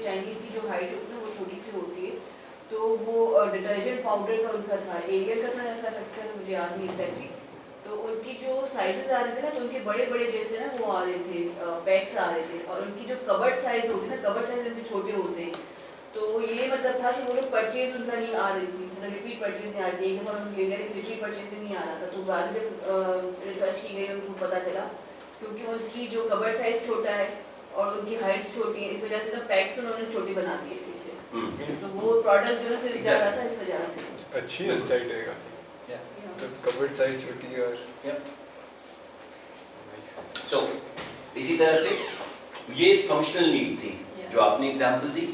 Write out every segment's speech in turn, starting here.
Chinese की जो height होती है वो छोटी सी होती है, तो वो डिटर्जेंट पाउडर का उनका था, एरियल का था ऐसा, इसका मुझे याद नहीं एग्जैक्टली। तो उनकी जो साइजेस आ रहे थे ना, तो उनके बड़े बड़े जैसे ना वो आ रहे थे, पैक्स आ रहे थे, और उनकी जो कबर्ड साइज होती है ना, कबर्ड साइज उनके छोटे होते हैं। तो ये मतलब था कि वो लोग परचेज उनका नहीं आ रही थी, मतलब रिपीट परचेज नहीं आ रही थी, एक दफ़ा उन्होंने ले लिया लेकिन रिपीट परचेज भी नहीं आ रहा था। तो बाद में जब रिसर्च की गई उनको पता चला, क्योंकि उनकी जो कबर्ड साइज छोटा है और उनकी हाइट छोटी है, इस वजह से ना पैक्स उन्होंने छोटे बना दिए थे फिर। तो वो प्रोडक्ट जो है सिर्फ जा रहा था इस वजह से। अच्छी इनसाइट है काफी, तो कबर्ड साइज छोटी है और सो इसी तरह से ये फंक्शनल नीड थी जो आपने एग्जांपल दी,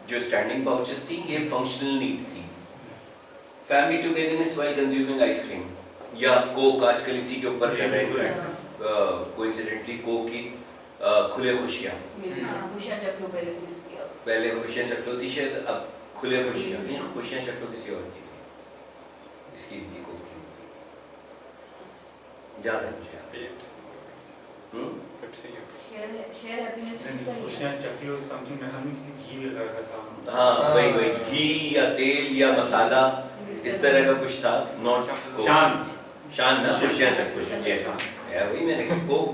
जो स्टैंडिंग पाउचेस थी, ये फंक्शनल नीड थी। Family togetherness while consuming ice cream या कोक, आजकल इसी के ऊपर कर रहे हैं कोइंसिडेंटली कोक की खुले खुशियाँ, खुशियाँ चखो पहले खुशियाँ चखो थी शायद, अब खुले खुशियाँ नहीं, खुशियाँ चखो किसी और की थी, इसकी इनकी कोक की थी, ज़्यादा मुझे हाँ वही घी या तेल या मसाला इस तरह का कुछ था, नॉट शान ना, खुशियाँ चखो जैसा है, वही मैंने कोक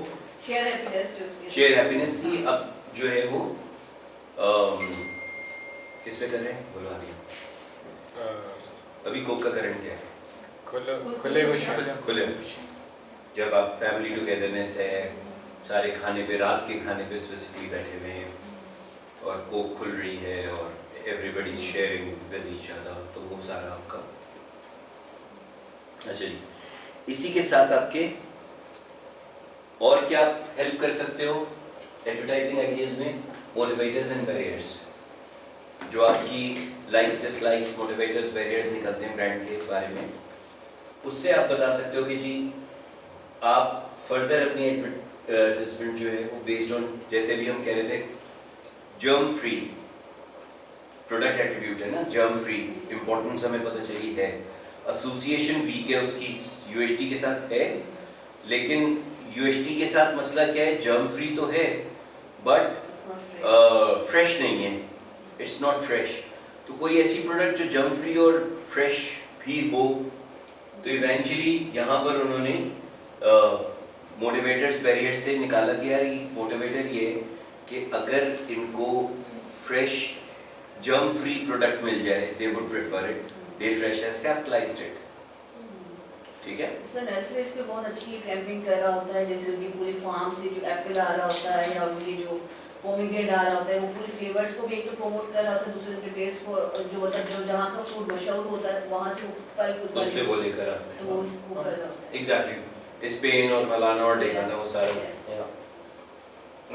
शेयर हैप्पीनेस थी। अब जो है वो किस पे कर रहे हैं, बोलो आगे। अभी कोक का करंट क्या है? खुले जब आप फैमिली टुगेदरनेस है, सारे खाने पे, रात के खाने पे स्पेसिफिकली बैठे हुए हैं और कोक खुल रही है और everybody sharing with each other, तो वो सारा आपका। अच्छा जी, इसी के साथ आपके और क्या हेल्प कर सकते हो एडवर्टाइजिंग आइडियाज में? मोटिवेटर्स एंड बैरियर्स, जो आपकी लाइक्स डिसलाइक्स, मोटिवेटर्स बैरियर्स निकलते हैं ब्रांड के बारे में, उससे आप बता सकते हो कि जी आप फर्दर अपनी एडवर्टाइजमेंट जो है वो बेस्ड ऑन, जैसे भी हम कह रहे थे जर्म फ्री प्रोडक्ट एट्रीब्यूट है ना, जर्म फ्री इंपॉर्टेंस हमें पता चली है, एसोसिएशन वीक है उसकी यूएसटी के साथ है, लेकिन यूएसटी के साथ मसला क्या है, जर्म फ्री तो है बट फ्रेश नहीं है, इट्स नॉट फ्रेश। तो कोई ऐसी प्रोडक्ट जो जर्म फ्री और फ्रेश भी हो, तो इवेंचुअली यहाँ पर उन्होंने मोटिवेटर्स बैरियर से निकाला कि यार मोटिवेटर ये कि अगर इनको फ्रेश जर्म फ्री प्रोडक्ट मिल जाए, they would prefer it, they fresh has capitalised it. ठीक है सर, नेस्ले इस पे बहुत अच्छी कैंपेन कर रहा होता है, जैसे उनकी पूरी फार्म से जो एप्पल आ रहा होता है या उनकी जो पोमीग्रेनेट आ रहा होता है, वो पूरी फ्लेवर्स को भी एक तो प्रमोट कर रहा होता है, दूसरे उनके टेस्ट को, जो मतलब जो जहाँ का फूड मशहूर होता है वहाँ से वो उससे वो लेकर आते हैं, तो वो कर रहा होता है एग्जैक्टली स्पेन और मलाना और डेगाना वो सारा।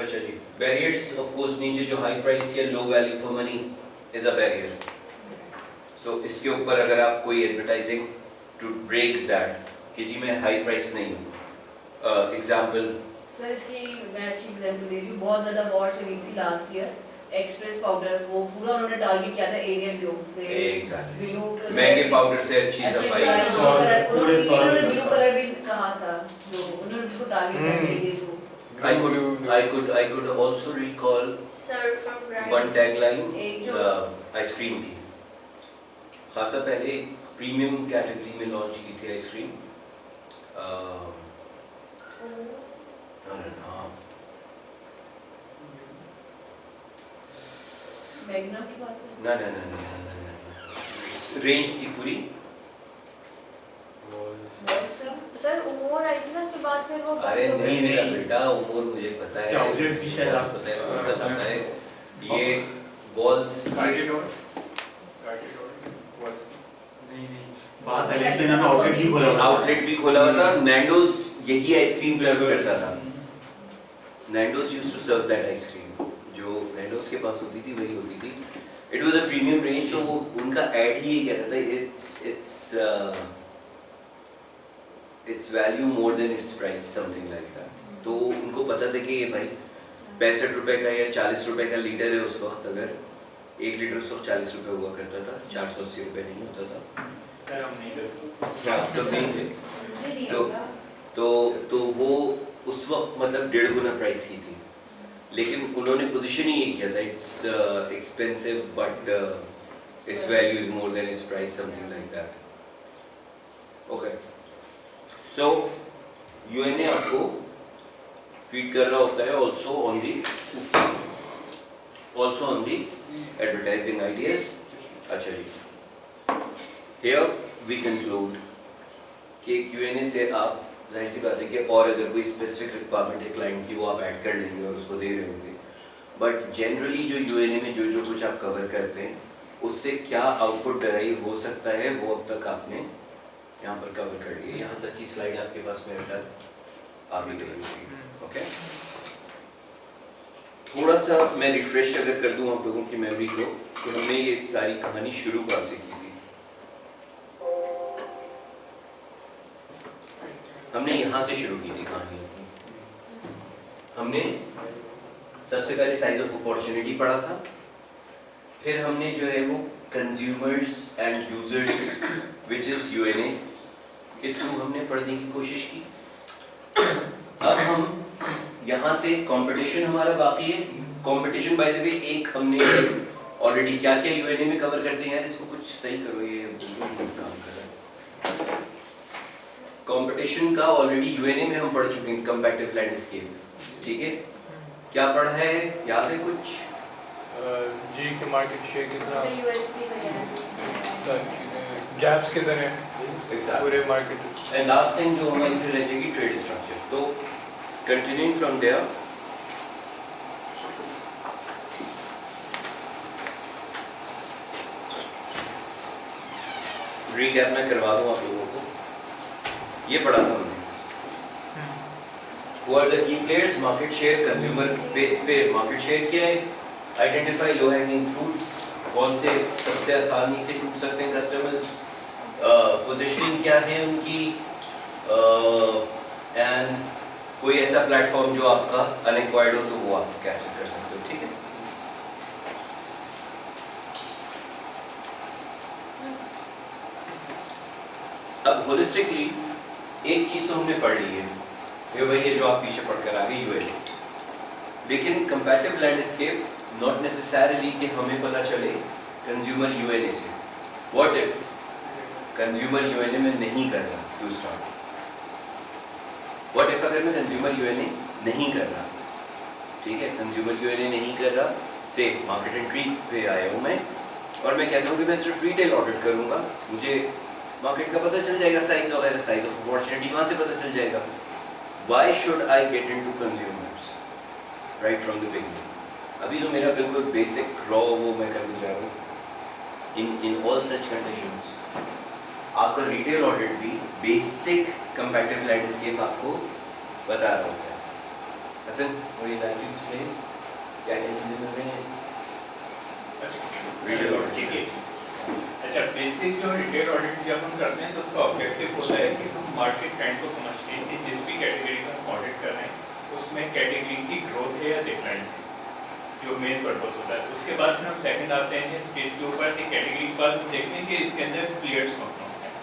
अच्छा जी, बैरियर्स ऑफ कोर्स, नीचे जो हाई प्राइस या low value for money is a barrier. So इसके ऊपर अगर आप कोई एडवर्टाइजिंग टू ब्रेक दैट कि जी मैं हाई प्राइस नहीं हूँ, एग्जांपल सर इसकी मैं अच्छी एग्जांपल दे रही हूँ, बहुत ज़्यादा वॉर चली थी लास्ट ईयर, एक्सप्रेस पाउडर, वो पूरा उन्होंने टारगेट किया था एरियल ग्लो, एग्जैक्टली महंगे पाउडर से अच्छी सफाई, उन्होंने ब्लू कलर भी कहा था, जो उन्होंने उसको टारगेट किया था Ariel glow. I could also recall one tagline, ice cream थी, खासा पहले प्रीमियम कैटेगरी में लॉन्च की थी आइसक्रीम, ना रेंज थी पूरी। सर उमर आई थी ना उसके बाद फिर वो, अरे नहीं मेरा बेटा, उमर मुझे पता है, पता है ये वॉल्स आउटलेट भी खोला हुआ था, नैंडोज यही आइसक्रीम सर्व करता था, Nando's used to serve that ice cream, जो नैंडोज के पास होती थी वही होती थी, it was a premium range, तो वो उनका एड ही यही कहता था its value more than its price, something like that. तो उनको पता था कि ये भाई 65 रुपए का या 40 रुपए का लीटर है, उस वक्त अगर 1 लीटर उस वक्त 40 रुपए हुआ करता था, 480 रुपए नहीं होता था, तो वो उस वक्त मतलब 1.5 गुना प्राइस की थी, लेकिन उन्होंने पोजीशन ही ये किया था, it's expensive but it's value is more than its price, something like that. Okay, so UNA आपको फीड कर रहा होता है also on the advertising ideas. अच्छा जी, हियर वी कंक्लूड कि यूएनए से आप जाहिर सी बात है कि और अगर कोई स्पेसिफिक रिक्वायरमेंट है क्लाइंट की वो आप ऐड कर लेंगे और उसको दे रहे होंगे, बट जनरली जो यूएनए में जो जो कुछ आप कवर करते हैं उससे क्या आउटपुट डराइव हो सकता है वो अब तक आपने यहाँ पर कवर कर लिया। यहाँ तक की स्लाइड आपके पास मेरे ख्याल आ भी गई होगी। ओके, थोड़ा सा मैं रिफ्रेश अगर कर दूँ आप लोगों की मेमोरी को कि हमने ये सारी कहानी शुरू कहाँ से की थी। हमने यहाँ से शुरू की थी कहानी। हमने सबसे पहले साइज ऑफ अपॉर्चुनिटी पढ़ा था, फिर हमने जो है वो consumers and users which is UNA के थ्रू हमने पढ़ने की कोशिश की। अब हम यहाँ से कंपटीशन हमारा बाकी है। कंपटीशन बाय द वे एक हमने ऑलरेडी क्या क्या यूएनए में कवर करते हैं, यार इसको कुछ सही करो, ये काम कर रहा है। कंपटीशन का ऑलरेडी यूएनए में हम पढ़ चुके हैं, कंपैटिटिव लैंडस्केप, ठीक है। क्या पढ़ा है, याद है कुछ? जी के मार्केट शेयर कितना, यूएसपी वगैरह गैप्स कितने हैं पूरे मार्केट। एंड लास्ट थिंग जो हमारी फिर रह जाएगी ट्रेड स्ट्रक्चर। तो कंटिन्यूइंग फ्रॉम देयर, रीकैप मैं करवा दूं आप लोगों को। ये पढ़ा था हमने, Who are the key players? Market share, consumer base पे मार्केट शेयर क्या है, आइडेंटिफाई लो हैंगिंग फ्रूट्स, कौन से सबसे आसानी से टूट सकते हैं कस्टमर्स, पोजीशनिंग क्या है उनकी, एंड कोई ऐसा प्लेटफॉर्म जो आपका अनएक्वायर्ड हो तो वो आप कैप्चर कर सकते हो, ठीक है। अब होलिस्टिकली एक चीज तो हमने पढ़ ली है, ये वही है जो आप पीछे पढ़कर आ गए यूएनए। लेकिन कंपैटिटिव लैंडस्केप नॉट नेसेसरली कि हमें पता चले कंज्यूमर यूएनए से। व्हाट इफ कंज्यूमर यूएनए में नहीं कर रहा टू स्टार्ट, व्हाट इफ अगर मैं कंज्यूमर यूएनए नहीं कर रहा, ठीक है, कंज्यूमर यूएनए नहीं कर रहा, से मार्केट एंट्री पे आया हूँ मैं और मैं कहता हूँ कि मैं सिर्फ रिटेल ऑडिट करूँगा, मुझे मार्केट का पता चल जाएगा, साइज वगैरह, साइज ऑफ अपॉर्चुनिटी वहाँ से पता चल जाएगा। Why should I get into consumers right from the beginning? अभी जो मेरा बिल्कुल बेसिक रॉ वो मैं करने जा रहा हूँ। In all such conditions, आपका रिटेल ऑडिट भी बेसिक कंपैटिटिव लैंडस्केप आपको बता रहा होता है। Hasan, would you like to explain क्या क्या चीजें मिल रही हैं? Retail audit. अच्छा, बेसिक जो रिटेल ऑडिट जब हम करते हैं तो उसका ऑब्जेक्टिव होता है कि हम मार्केट ट्रेंड को समझते हैं कि जिस भी कैटेगरी का हम ऑडिट कर रहे हैं उसमें कैटेगरी की ग्रोथ है या डिक्लाइन है, जो मेन पर्पस होता है। उसके बाद फिर हम सेकंड आते हैं स्टेज के ऊपर कि कैटेगरी के बाद हम देखते हैं कि इसके अंदर प्लेयर्स कौन कौन से हैं,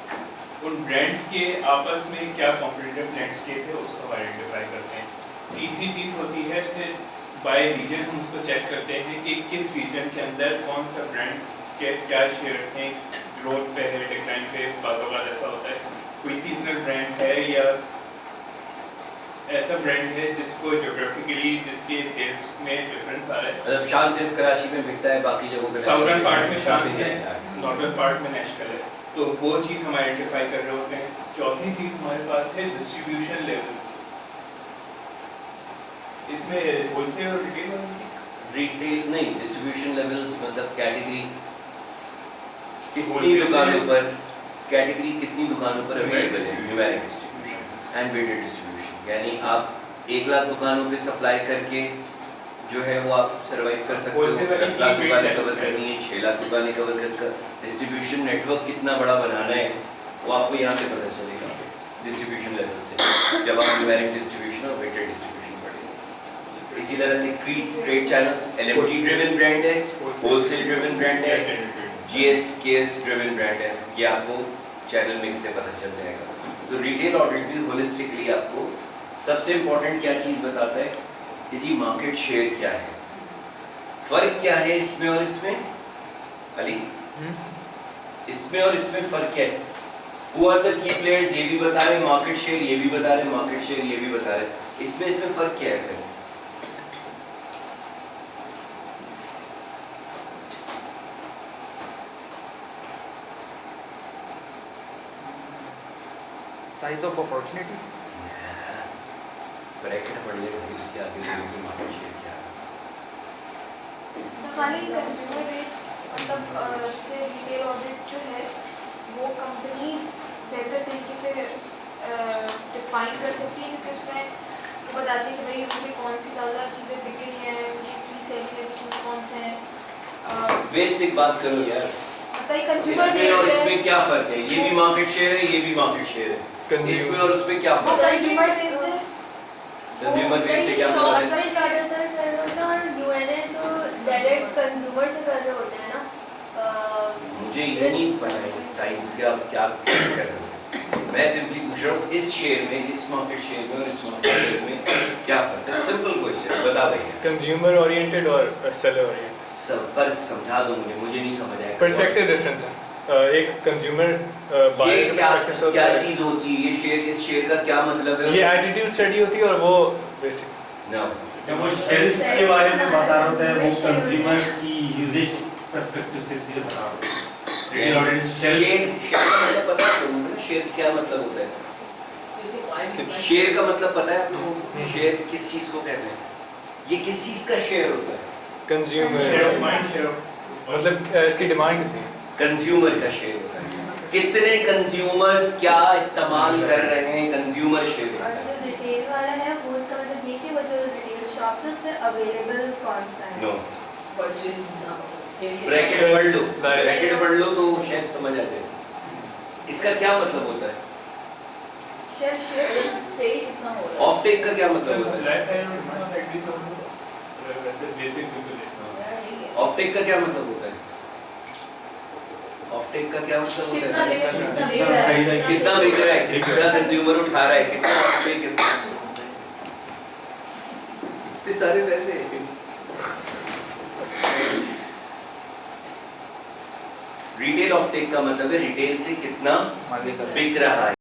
उन ब्रांड्स के आपस में क्या कॉम्पिटिटिव लैंडस्केप है उसको आइडेंटिफाई करते हैं। तीसरी चीज़ होती है फिर बाय रीजन हम उसको चेक करते हैं कि किस रीजन के अंदर कौन सा ब्रांड के क्या शेयर्स हैं, ग्रोथ पे है, डिक्लाइन पे, बाज़ ऐसा होता है। कोई सीजनल ब्रांड है या ऐसा ब्रांड है जिसको ज्योग्राफिकली जिसके सेल्स में डिफरेंस आ रहा है, मतलब शान सिर्फ कराची में बिकता है, बाकी जगहों पे साउदर्न पार्ट में शान है, नॉर्दर्न पार्ट में नेशनल है, तो वो चीज़ हम आइडेंटिफाई कर रहे होते हैं। चौथी चीज़ हमारे पास है डिस्ट्रीब्यूशन लेवल्स। इसमें होलसेल और रिटेल नहीं, डिस्ट्रीब्यूशन लेवल्स मतलब कैटेगरी कितनी दुकानों पर, कैटेगरी कितनी दुकानों पर अवेलेबल है, numeric distribution and weighted distribution, यानी आप 1 लाख दुकानों पे सप्लाई करके जो है वो आप सर्वाइव कर सकते हो, 10 लाख दुकानें कवर करनी है, 6 लाख दुकानें कवर कर, डिस्ट्रीब्यूशन नेटवर्क कितना बड़ा बनाना है वो आपको यहाँ से पता चलेगा डिस्ट्रीब्यूशन लेवल से, जब आप न्यूमेरिक डिस्ट्रीब्यूशन और वेटेड डिस्ट्रीब्यूशन पढ़ेंगे। इसी तरह से trade channels, LMT driven brand है, होलसेल ड्रिवन ब्रांड है, जीएस केएस ड्रिवन ब्रांड है, ये आपको चैनल मिक्स से पता चल जाएगा। तो रिटेल ऑडिट भी होलिस्टिकली आपको सबसे इम्पोर्टेंट क्या चीज़ बताता है कि जी मार्केट शेयर क्या है, फर्क क्या है इसमें और इसमें? अली, इसमें और इसमें फर्क क्या है? Who are the key players? ये भी बता रहे मार्केट शेयर, ये भी बता रहे मार्केट शेयर, ये भी बता रहे, इसमें फर्क क्या है फिर? Size of opportunity. ब्रैकेट पढ़ ले भाई, उसके आगे लोगों मार्केट शेयर क्या है? खाली कंज्यूमर बेस मतलब जैसे रिटेल ऑडिट जो है वो कंपनीज बेहतर तरीके से डिफाइन कर सकती है, क्योंकि उसमें वो बताती है कि भाई उनकी कौन सी ज़्यादा चीज़ें बिक रही हैं, उनके की सेलिंग रेस्टोरेंट कौन से हैं। बेसिक बात करो यार, बताइए कंज्यूमर इसमें और बेस है, इसमें क्या फर्क है? ये भी मार्केट शेयर है, ये भी मार्केट शेयर है, इसमें और उसमें क्या वो फर्क है? कंज्यूमर बेस है। कंज्यूमर बेस से क्या मतलब शॉप्स है? में ज़्यादातर कर रहे होते हैं और यूएनए तो डायरेक्ट कंज्यूमर से कर रहे होते हैं ना। मुझे ये नहीं पता है साइंस का क्या कर रहे हो। मैं सिंपली पूछ रहा हूँ इस शेयर में, इस मार्केट शेयर में और इस मार्केट शेयर में क्या फर्क है? सिंपल क्वेश्चन, बता भैया। कंज्यूमर ओरिएंटेड और सेलर ओरिएंटेड। सब फर्क समझा दो मुझे नहीं समझ आया। पर्सपेक्टिव डिफरेंट है। एक कंज्यूमर ये क्या चीज होती है? ये शेयर, इस शेयर का क्या मतलब है? ये एटीट्यूड स्टडी होती है और वो बेसिक नो, वो शेल्स के बारे में बता रहा था, वो कंज्यूमर की यूजेज पर्सपेक्टिव से इसलिए बता रहा हूँ। रिटेल ऑडिट शेयर का मतलब पता है आपको ना? शेयर क्या मतलब होता है? शेयर का मतलब पता है आपको? शेयर किस चीज को कहते हैं? ये किस चीज का शेयर होता है? Consumer share of mind, share of मतलब इसकी डिमांड कितनी है? कंज्यूमर का शेयर होता है। कितने कंज्यूमर्स क्या इस्तेमाल कर रहे हैं, कंज्यूमर शेयर होता और है। जो रिटेल वाला है वो उसका मतलब ये कि वो जो रिटेल शॉप्स है उसमें अवेलेबल कौन सा है। नो, परचेज ब्रैकेट पढ़ लो, ब्रैकेट पढ़ लो तो शायद समझ आ जाए इसका क्या मतलब होता है। शेयर सेल कितना हो रहा है? ऑफ टेक का क्या मतलब होता है? सप्लाई साइड और डिमांड साइड भी तो वैसे बेसिक भी तो ऑफ टेक का क्या मतलब होता है? ऑफ टेक का क्या मतलब होता कितना है? ले रहा है, कितना बिक रहा है, कितना कंज्यूमर उठा रहा है, कितना ऑफ टेक, कितना इतने सारे पैसे। रिटेल ऑफ टेक का मतलब है रिटेल से कितना बिक रहा है।